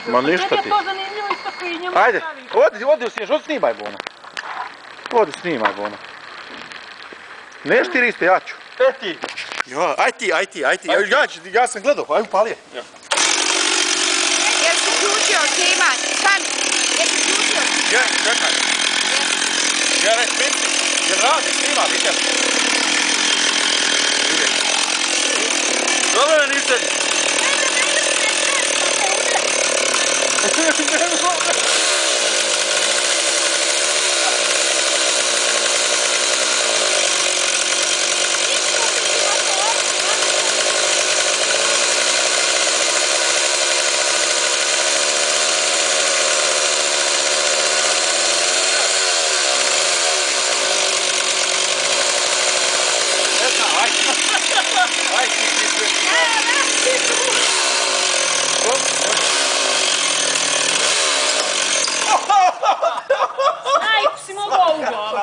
Ma ništa ti. Tebi je to zanimljivo isto koji njemu Ajde, pravi. odi sniješ, odi snimaj Bono. Odi snimaj Bono. Neš ti riste, ja ću. Ti. Ja, aj ti. Ja sam gledao, aj upali je. Jesi uključio snimanje? Stani, jesi uključio? Čekaj. Ja ne snimci. Jel radi, snima, vidim. Dobro me niste. Aj, si mogao u glavu.